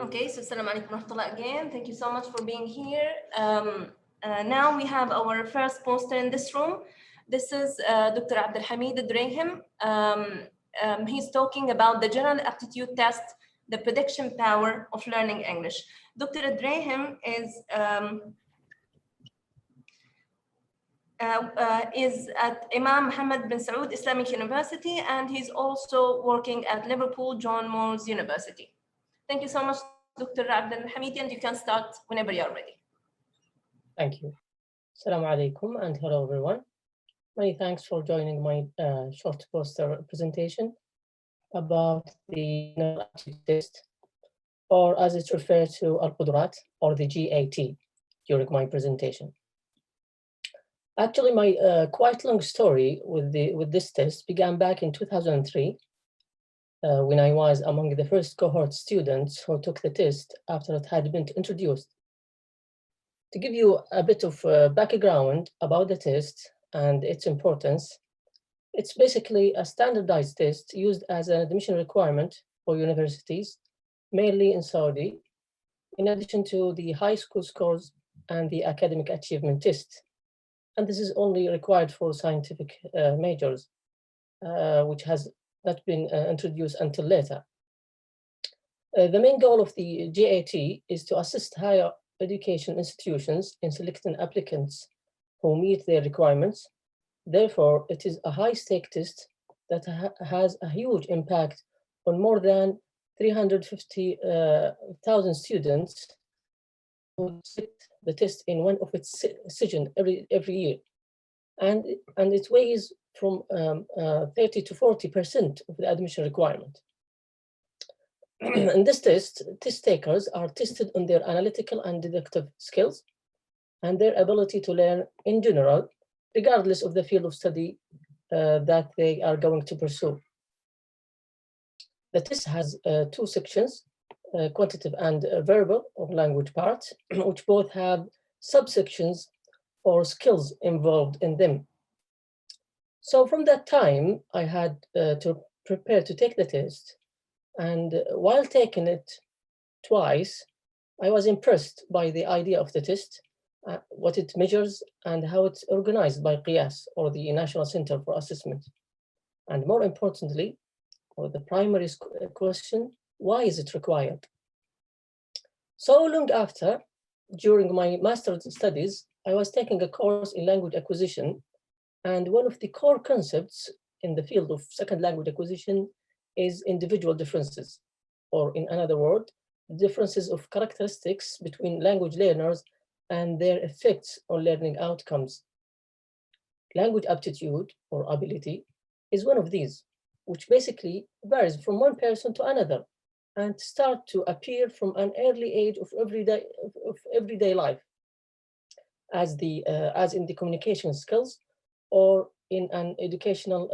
Okay, so Assalamu alaikum warahmatullah again. Thank you so much for being here. Now we have our first poster in this room. This is Dr. Abdelhamid Drahim. He's talking about the general aptitude test, the prediction power of learning English. Dr. Drahim is at Imam Mohammed bin Saud Islamic University, and he's also working at Liverpool John Moores University. Thank you so much, Dr. Abdelhamid, and you can start whenever you're ready. Thank you. Assalamu alaikum and hello everyone. Many thanks for joining my short poster presentation about the general aptitude test, or as it's referred to, Al-Qudurat, or the GAT, during my presentation. Actually, my quite long story with this test began back in 2003, when I was among the first cohort students who took the test after it had been introduced. To give you a bit of background about the test and its importance, it's basically a standardized test used as an admission requirement for universities, mainly in Saudi, in addition to the high school scores and the academic achievement test. And this is only required for scientific majors, which has not been introduced until later. The main goal of the GAT is to assist higher education institutions in selecting applicants who meet their requirements. Therefore, it is a high-stake test that has a huge impact on more than 350,000 students who sit the test in one of its sessions every year. And it weighs from 30 to 40% of the admission requirement. In this test takers are tested on their analytical and deductive skills and their ability to learn in general, regardless of the field of study that they are going to pursue. The test has two sections, quantitative and verbal or language part, which both have subsections or skills involved in them. So from that time, I had to prepare to take the test. And while taking it twice, I was impressed by the idea of the test, what it measures, and how it's organized by QIAS, or the National Center for Assessment. And more importantly, or the primary question, why is it required? So long after, during my master's studies, I was taking a course in language acquisition, and one of the core concepts in the field of second language acquisition is individual differences, or in another word, differences of characteristics between language learners and their effects on learning outcomes. Language aptitude, or ability, is one of these, which basically varies from one person to another and start to appear from an early age of everyday life, as in the communication skills or in an educational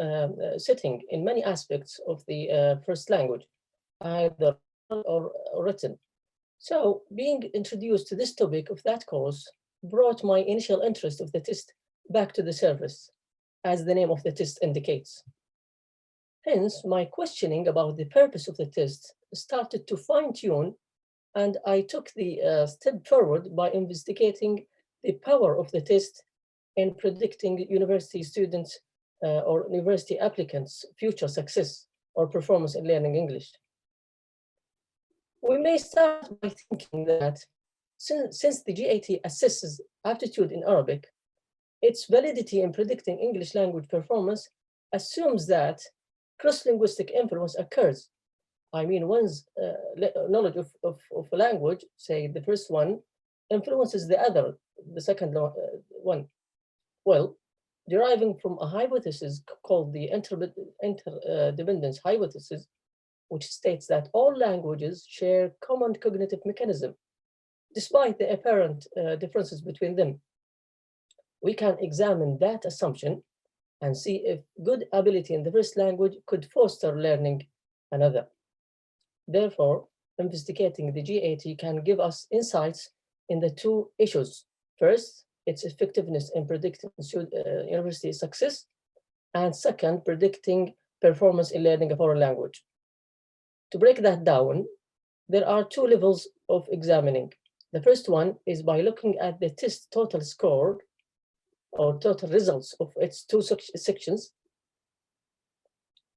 setting in many aspects of the first language, either or written. So being introduced to this topic of that course brought my initial interest of the test back to the surface, as the name of the test indicates. Hence, my questioning about the purpose of the test started to fine-tune, and I took the step forward by investigating the power of the test in predicting university students or university applicants' future success or performance in learning English. We may start by thinking that since the GAT assesses aptitude in Arabic, its validity in predicting English language performance assumes that cross-linguistic influence occurs. I mean, one's knowledge of a language, say the first one, influences the other, the second one. Well, deriving from a hypothesis called the interdependence hypothesis, which states that all languages share common cognitive mechanism, despite the apparent differences between them. We can examine that assumption and see if good ability in the first language could foster learning another. Therefore, investigating the GAT can give us insights in the two issues. First, its effectiveness in predicting university success, and second, predicting performance in learning a foreign language. To break that down, there are two levels of examining. The first one is by looking at the test total score or total results of its two sections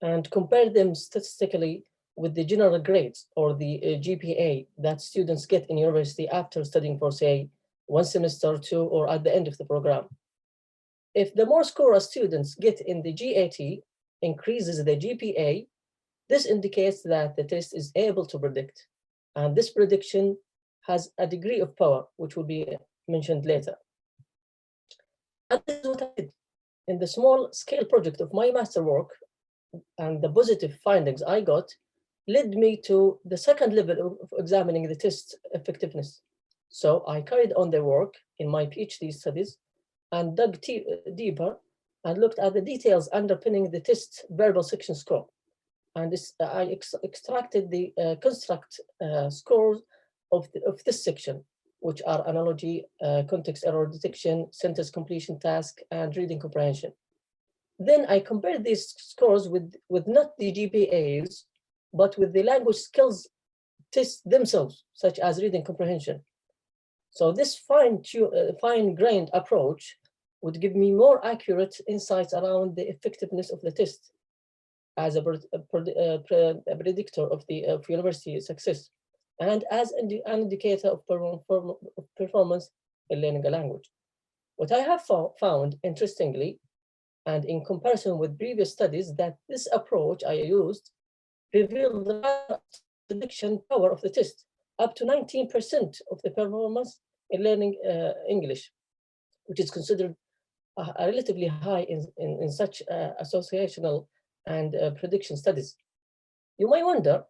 and compare them statistically with the general grades or the GPA that students get in university after studying for, say, 1 semester, 2, or at the end of the program. If the more score students get in the GAT increases the GPA, this indicates that the test is able to predict. And this prediction has a degree of power, which will be mentioned later. And this is what I did in the small scale project of my master work, and the positive findings I got led me to the second level of examining the test effectiveness. So I carried on the work in my PhD studies and dug deeper and looked at the details underpinning the test verbal section score. And I extracted the construct scores of this section, which are analogy, context error detection, sentence completion task, and reading comprehension. Then I compared these scores with not the GPAs, but with the language skills tests themselves, such as reading comprehension. So this fine-grained approach would give me more accurate insights around the effectiveness of the test as a predictor of university success and as an indicator of performance in learning a language. What I have found, interestingly, and in comparison with previous studies, that this approach I used revealed the prediction power of the test, up to 19% of the performance in learning English, which is considered relatively high in such associational and prediction studies. You may wonder,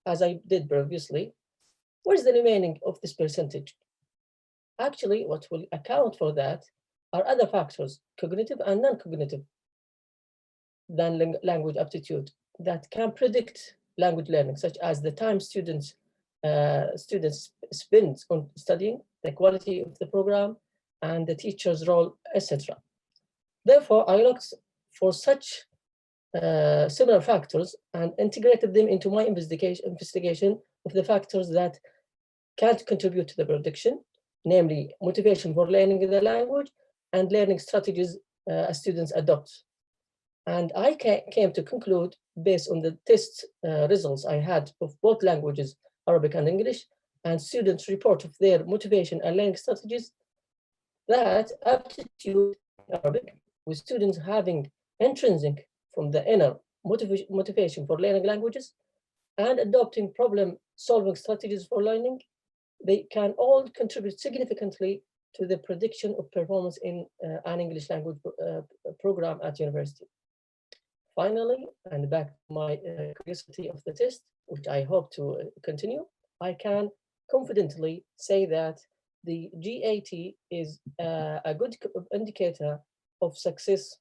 as I did previously, where's the remaining of this percentage? Actually, what will account for that are other factors, cognitive and non-cognitive, than language aptitude, that can predict language learning, such as the time students spend on studying, the quality of the program, and the teacher's role, etc. Therefore, I looked for such similar factors and integrated them into my investigation of the factors that can contribute to the prediction, namely motivation for learning the language and learning strategies students adopt. And I came to conclude, based on the test results I had of both languages, Arabic and English, and students' report of their motivation and learning strategies, that aptitude in Arabic, with students having intrinsic from the inner motivation for learning languages and adopting problem-solving strategies for learning, they can all contribute significantly to the prediction of performance in an English language program at university. Finally, and back to my curiosity of the test, which I hope to continue, I can confidently say that the GAT is a good indicator of success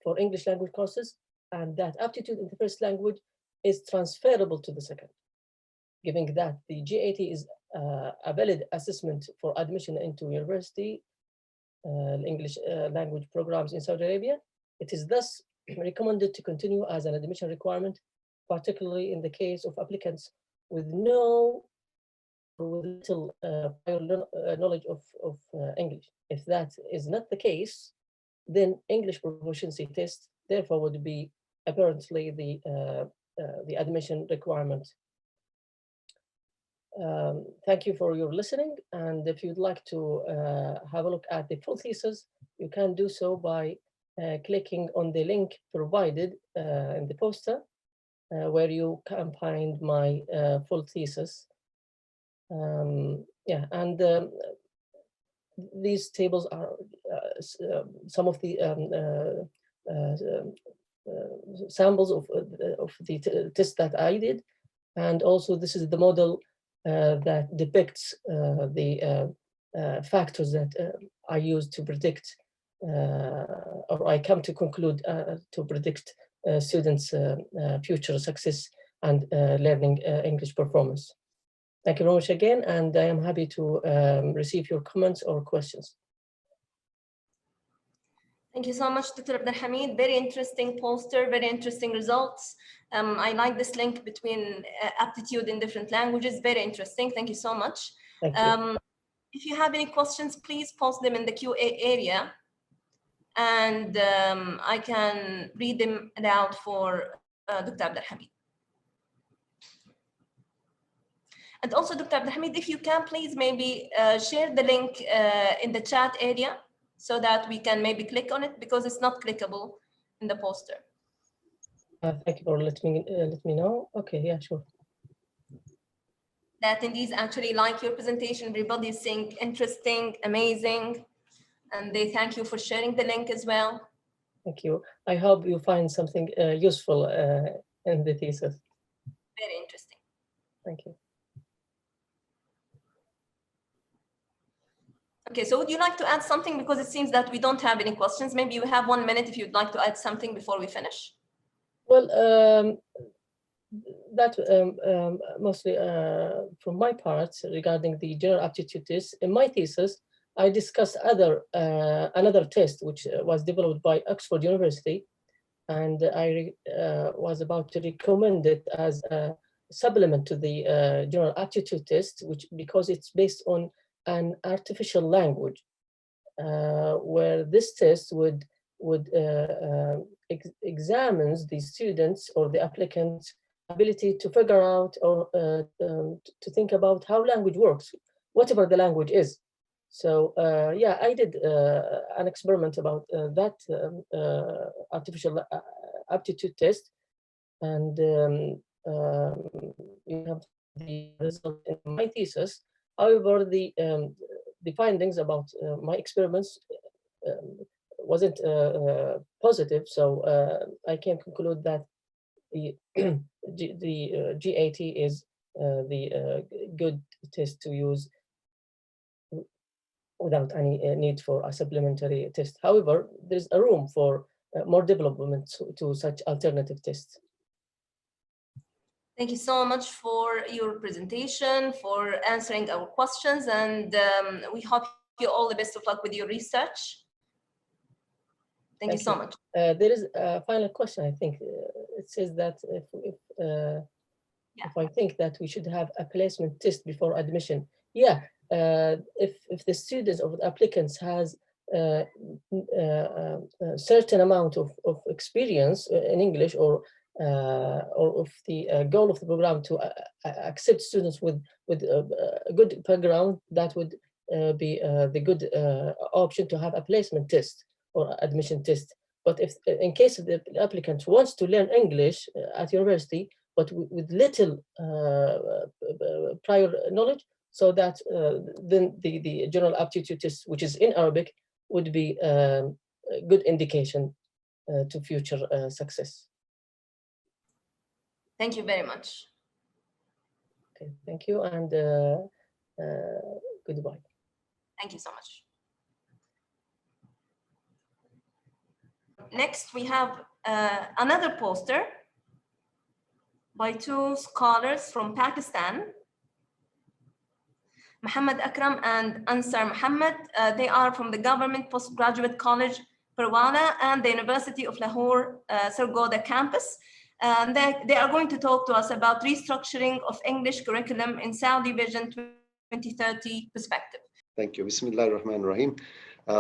for English language courses, and that aptitude in the first language is transferable to the second, given that the GAT is a valid assessment for admission into university English language programs in Saudi Arabia. It is thus recommended to continue as an admission requirement, particularly in the case of applicants with no or with little prior knowledge of English. If that is not the case, then English proficiency test therefore would be apparently the admission requirement. Thank you for your listening, and if you'd like to have a look at the full thesis, you can do so by clicking on the link provided in the poster, where you can find my full thesis. Yeah, and these tables are some of the samples of the test that I did, and also this is the model that depicts the factors that I use to predict, or I come to conclude to predict students' future success and learning English performance. Thank you very much again, and I am happy to receive your comments or questions. Thank you so much, Dr. Abdel Hamid. Very interesting poster, very interesting results. I like this link between aptitude in different languages. Very interesting. Thank you so much. Thank you. If you have any questions, please post them in the QA area, and I can read them aloud for Dr. Abdel Hamid. And also, Dr. Abdel Hamid, if you can, please maybe share the link in the chat area so that we can maybe click on it, because it's not clickable in the poster. Thank you for letting me know. Okay, yeah, sure. The attendees actually like your presentation. Everybody is saying interesting, amazing, and they thank you for sharing the link as well. Thank you. I hope you find something useful in the thesis. Very interesting. Thank you. Okay, so would you like to add something? Because it seems that we don't have any questions. Maybe you have 1 minute if you'd like to add something before we finish. Well, that mostly from my part regarding the general aptitude test. In my thesis, I discussed another test which was developed by Oxford University, and I was about to recommend it as a supplement to the general aptitude test, which because it's based on an artificial language, where this test would examines the students or the applicants' ability to figure out or to think about how language works, whatever the language is. So yeah, I did an experiment about that artificial aptitude test, and you have the result in my thesis. However, the findings about my experiments wasn't positive, so I can conclude that the GAT is the good test to use without any need for a supplementary test. However, there's a room for more development to such alternative tests. Thank you so much for your presentation, for answering our questions, and we hope you all the best of luck with your research. Thank you so much. There is a final question, I think. It says that if I think that we should have a placement test before admission. Yeah, if the students or the applicants has a certain amount of experience in English, or of the goal of the program to accept students with a good background, that would be the good option to have a placement test or admission test. But if in case the applicant wants to learn English at university, but with little prior knowledge, so that then the general aptitude test, which is in Arabic, would be a good indication to future success. Thank you very much. Okay, thank you, and goodbye. Thank you so much. Next, we have another poster by two scholars from Pakistan, Muhammad Akram and Ansar Muhammad. They are from the Government Postgraduate College, Parwana, and the University of Lahore, Sargodha campus. They are going to talk to us about restructuring of English curriculum in Saudi Vision 2030 perspective. Thank you. Bismillahir Rahmanir Rahim.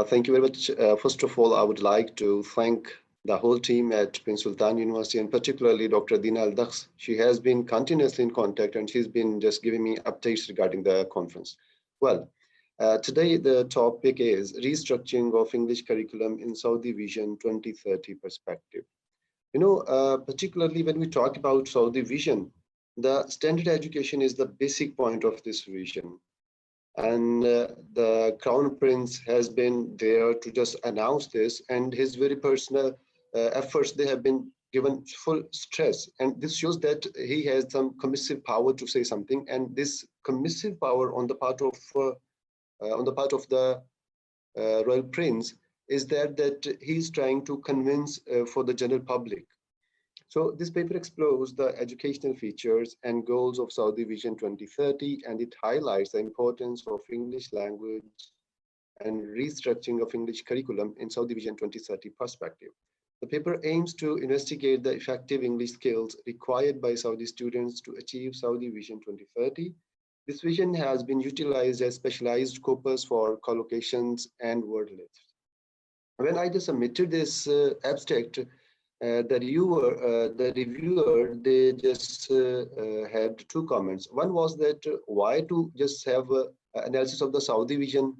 Thank you very much. First of all, I would like to thank the whole team at Prince Sultan University, and particularly Dr. Dina Al-Dakhs. She has been continuously in contact, and she's been just giving me updates regarding the conference. Well, today the topic is restructuring of English curriculum in Saudi Vision 2030 perspective. You know, particularly when we talk about Saudi Vision, the standard education is the basic point of this vision. And the Crown Prince has been there to just announce this, and his very personal efforts, they have been given full stress. And this shows that he has some commissive power to say something. And this commissive power on the part of the Royal Prince is that he's trying to convince for the general public. So this paper explores the educational features and goals of Saudi Vision 2030, and it highlights the importance of English language and restructuring of English curriculum in Saudi Vision 2030 perspective. The paper aims to investigate the effective English skills required by Saudi students to achieve Saudi Vision 2030. This vision has been utilized as specialized corpus for collocations and word lists. When I just submitted this abstract, the reviewer, they just had two comments. One was that why to just have analysis of the Saudi vision,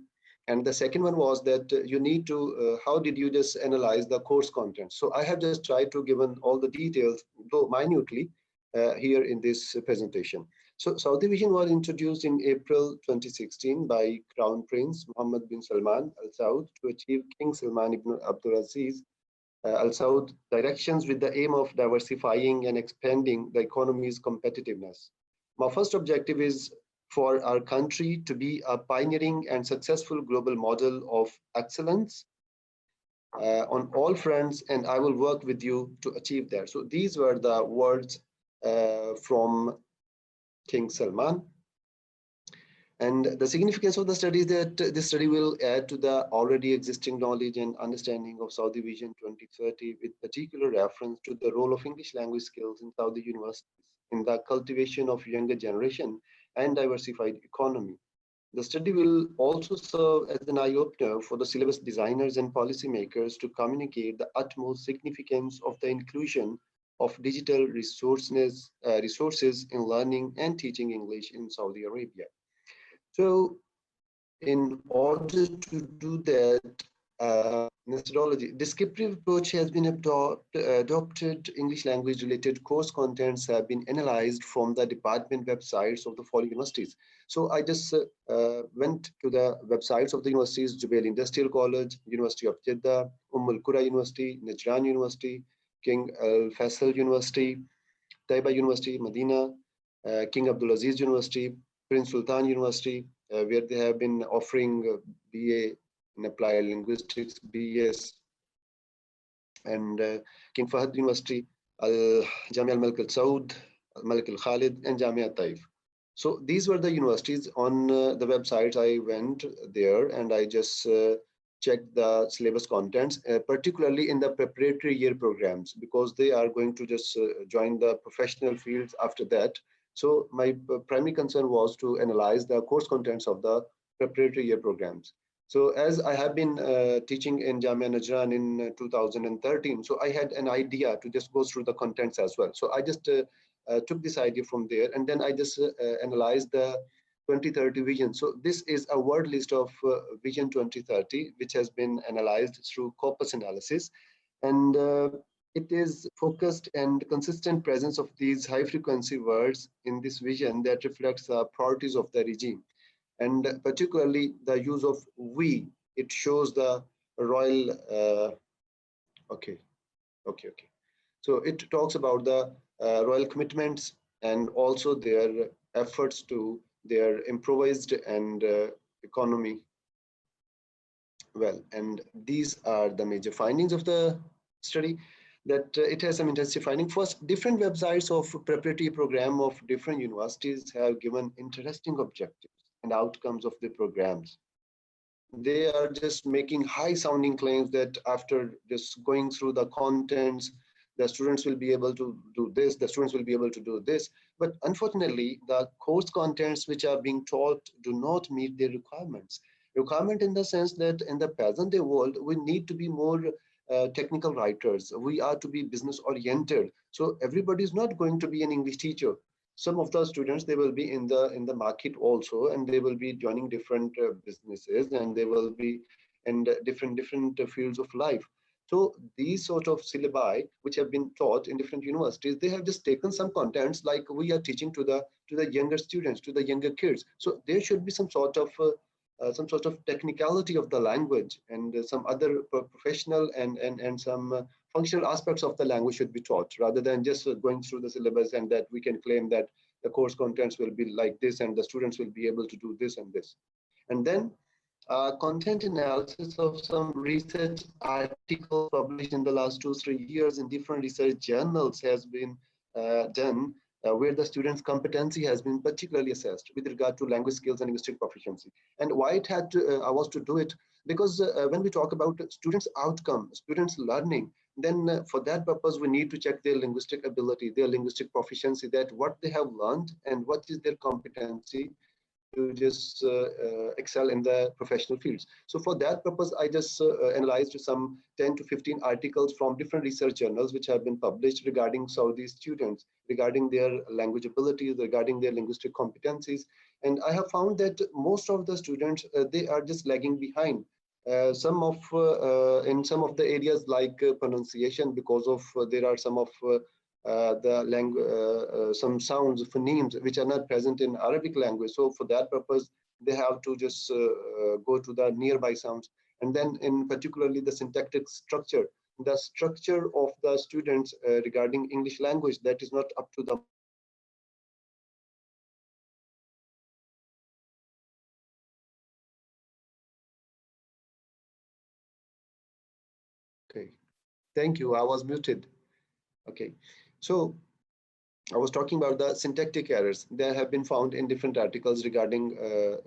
and the second one was that you need to, how did you just analyze the course content? So I have just tried to given all the details, though minutely, here in this presentation. So Saudi Vision was introduced in April 2016 by Crown Prince Mohammed bin Salman Al Saud to achieve King Salman ibn Abdulaziz Al Saud directions with the aim of diversifying and expanding the economy's competitiveness. My first objective is for our country to be a pioneering and successful global model of excellence on all fronts, and I will work with you to achieve that. So these were the words from King Salman. And the significance of the study is that this study will add to the already existing knowledge and understanding of Saudi Vision 2030, with particular reference to the role of English language skills in Saudi universities in the cultivation of younger generation and diversified economy. The study will also serve as an eye-opener for the syllabus designers and policymakers to communicate the utmost significance of the inclusion of digital resources in learning and teaching English in Saudi Arabia. So in order to do that methodology, descriptive approach has been adopted. English language related course contents have been analyzed from the department websites of the following universities. So I just went to the websites of the universities: Jubail Industrial College, University of Jeddah, Al Qura University, Najran University, King Al Faisal University, Taiba University, Medina, King Abdulaziz University, Prince Sultan University, where they have been offering BA in Applied Linguistics, BS, and King Fahd University, Jamia Al-Malik Al-Saud, Al-Malik Al-Khalid, and Jamia Taif. So these were the universities. On the websites, I went there and I just checked the syllabus contents, particularly in the preparatory year programs, because they are going to just join the professional fields after that. So my primary concern was to analyze the course contents of the preparatory year programs. So as I have been teaching in Jamia Najran in 2013, so I had an idea to just go through the contents as well. So I just took this idea from there, and then I just analyzed the 2030 vision. So this is a word list of Vision 2030, which has been analyzed through corpus analysis. And it is focused and consistent presence of these high frequency words in this vision that reflects the priorities of the regime. And particularly the use of we, it shows the royal, okay. So it talks about the royal commitments and also their efforts to their improvised and economy. Well, and these are the major findings of the study, that it has some interesting finding. First, different websites of preparatory program of different universities have given interesting objectives and outcomes of the programs. They are just making high sounding claims that after just going through the contents, the students will be able to do this, the students will be able to do this. But unfortunately, the course contents which are being taught do not meet their requirements. Requirement in the sense that in the present day world, we need to be more technical writers. We are to be business oriented. So everybody is not going to be an English teacher. Some of the students, they will be in the market also, and they will be joining different businesses, and they will be in different fields of life. So these sort of syllabi which have been taught in different universities, they have just taken some contents like we are teaching to the younger students, to the younger kids. So there should be some sort of technicality of the language, and some other professional and some functional aspects of the language should be taught, rather than just going through the syllabus and that we can claim that the course contents will be like this and the students will be able to do this and this. And then content analysis of some research articles published in the last 2-3 years in different research journals has been done, where the student's competency has been particularly assessed with regard to language skills and linguistic proficiency. And why it had to, I was to do it, Because when we talk about students' outcome, students' learning, then for that purpose, we need to check their linguistic ability, their linguistic proficiency, that what they have learned and what is their competency to just excel in the professional fields. So for that purpose, I just analyzed some 10 to 15 articles from different research journals which have been published regarding Saudi students, regarding their language abilities, regarding their linguistic competencies. And I have found that most of the students, they are just lagging behind. In some of the areas like pronunciation, because of there are some of some sounds, phonemes, which are not present in Arabic language. So for that purpose, they have to just go to the nearby sounds. And then in particularly the syntactic structure, the structure of the students regarding English language, that is not up to the Okay, thank you. I was muted. Okay, so I was talking about the syntactic errors that have been found in different articles regarding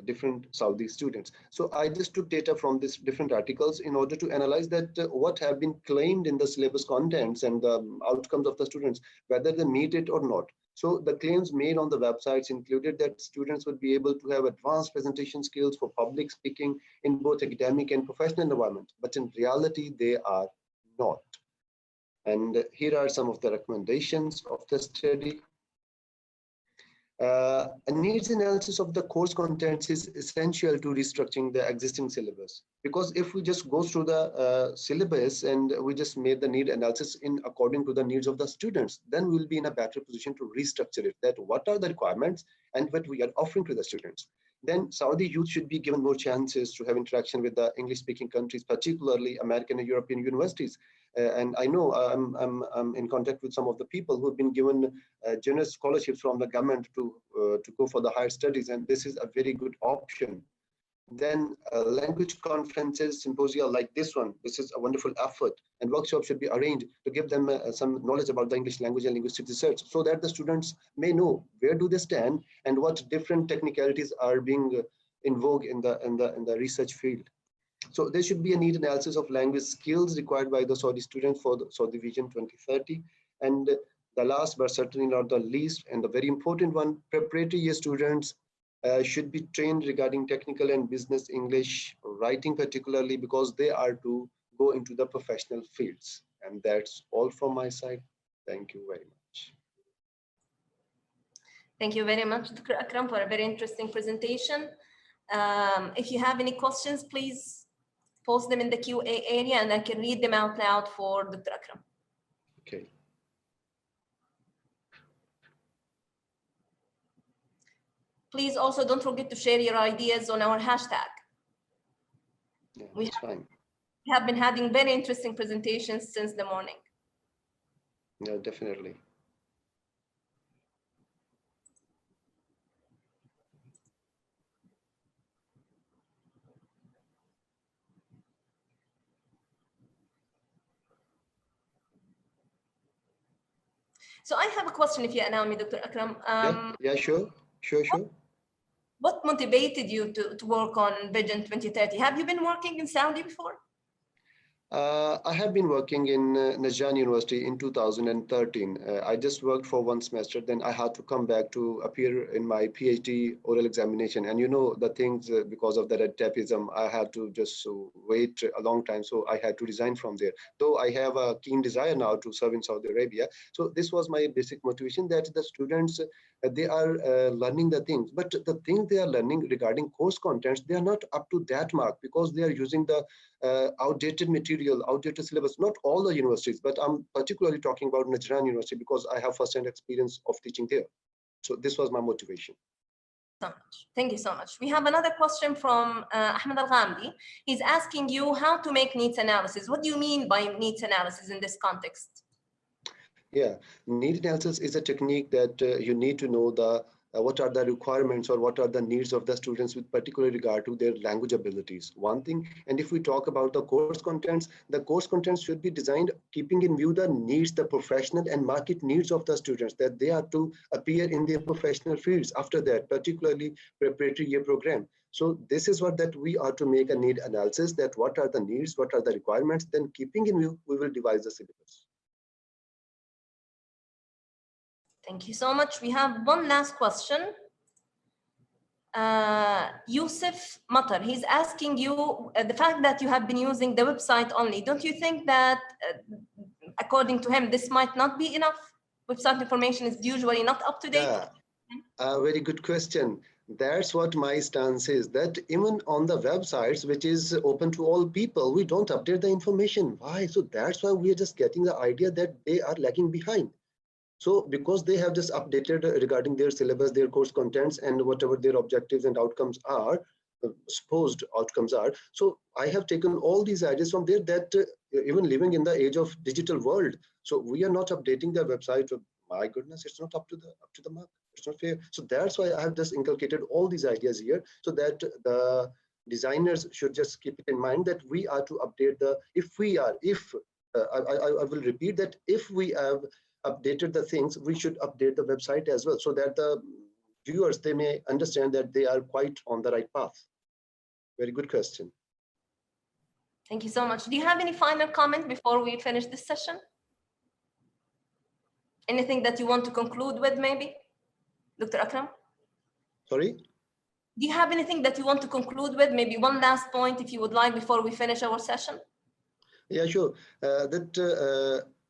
different Saudi students. So I just took data from these different articles in order to analyze that what have been claimed in the syllabus contents and the outcomes of the students, whether they meet it or not. So the claims made on the websites included that students would be able to have advanced presentation skills for public speaking in both academic and professional environment, but in reality, they are not. And here are some of the recommendations of the study. A needs analysis of the course contents is essential to restructuring the existing syllabus. Because if we just go through the syllabus and we just made the need analysis in according to the needs of the students, then we'll be in a better position to restructure it, that what are the requirements and what we are offering to the students. Then Saudi youth should be given more chances to have interaction with the English-speaking countries, particularly American and European universities. And I know I'm in contact with some of the people who have been given generous scholarships from the government to go for the higher studies, and this is a very good option. Then language conferences, symposia like this one, this is a wonderful effort, and workshops should be arranged to give them some knowledge about the English language and linguistic research, so that the students may know where do they stand and what different technicalities are being in vogue in the research field. So there should be a need analysis of language skills required by the Saudi students for the Saudi Vision 2030. And the last but certainly not the least, and the very important one, preparatory year students should be trained regarding technical and business English writing, particularly because they are to go into the professional fields. And that's all from my side. Thank you very much. Thank you very much, Dr. Akram, for a very interesting presentation. If you have any questions, please post them in the QA area and I can read them out loud for Dr. Akram. Okay. Please also don't forget to share your ideas on our hashtag. Yeah, that's fine. We have been having very interesting presentations since the morning. Yeah, definitely. So I have a question, if you allow me, Dr. Akram. Yeah, sure. What motivated you to work on Vision 2030? Have you been working in Saudi before? I have been working in Najran University in 2013. I just worked for one semester, then I had to come back to appear in my PhD oral examination. And you know, the things because of the red tapeism, I had to just wait a long time. So I had to resign from there. Though I have a keen desire now to serve in Saudi Arabia. So this was my basic motivation, that the students, they are learning the things, but the things they are learning regarding course contents, they are not up to that mark because they are using the outdated material, outdated syllabus. Not all the universities, but I'm particularly talking about Najran University because I have first-hand experience of teaching there. So this was my motivation. So much. Thank you so much. We have another question from Ahmed Al-Ghamdi. He's asking you how to make needs analysis. What do you mean by needs analysis in this context? Yeah, need analysis is a technique that you need to know the what are the requirements or what are the needs of the students with particular regard to their language abilities. One thing, and if we talk about the course contents should be designed keeping in view the needs, the professional and market needs of the students, that they are to appear in their professional fields after that, particularly preparatory year program. So this is what that we are to make a need analysis, that what are the needs, what are the requirements, then keeping in view, we will devise the syllabus. Thank you so much. We have one last question. Yusuf Matar, he's asking you, the fact that you have been using the website only, don't you think that, according to him, this might not be enough? Website information is usually not up to date. Yeah, a very good question. That's what my stance is, that even on the websites, which is open to all people, we don't update the information. Why? So that's why we are just getting the idea that they are lagging behind. So because they have just updated regarding their syllabus, their course contents, and whatever their objectives and outcomes are, supposed outcomes are. So I have taken all these ideas from there, that even living in the age of digital world, so we are not updating the website. My goodness, it's not up to the mark. It's not fair. So that's why I have just inculcated all these ideas here, so that the designers should just keep it in mind that we are to update the, I will repeat that, if we have updated the things, we should update the website as well, so that the viewers, they may understand that they are quite on the right path. Very good question. Thank you so much. Do you have any final comment before we finish this session? Anything that you want to conclude with, maybe, Dr. Akram? Sorry? Do you have anything that you want to conclude with? Maybe one last point, if you would like, before we finish our session? Yeah, sure.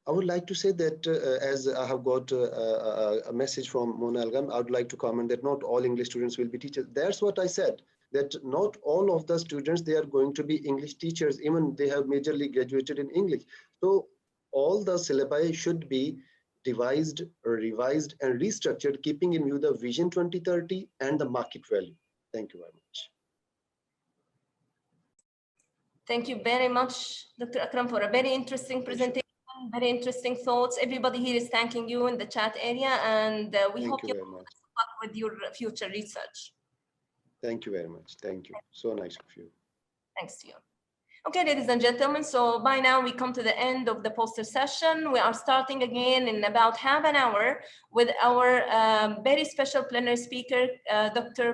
I would like to say that as I have got a message from Mona Algam, I would like to comment that not all English students will be teachers. That's what I said, that not all of the students, they are going to be English teachers, even they have majorly graduated in English. So all the syllabi should be devised, revised, and restructured, keeping in view the Vision 2030 and the market value. Thank you very much. Thank you very much, Dr. Akram, for a very interesting presentation, very interesting thoughts. Everybody here is thanking you in the chat area, and we hope you very much. luck with your future research. Thank you very much. Thank you. So nice of you. Thanks to you. Okay, ladies and gentlemen, so by now we come to the end of the poster session. We are starting again in about half an hour with our very special plenary speaker,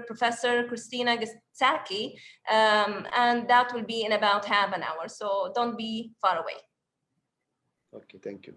Professor Christina Gastaki, and that will be in about half an hour. So don't be far away. Okay, thank you.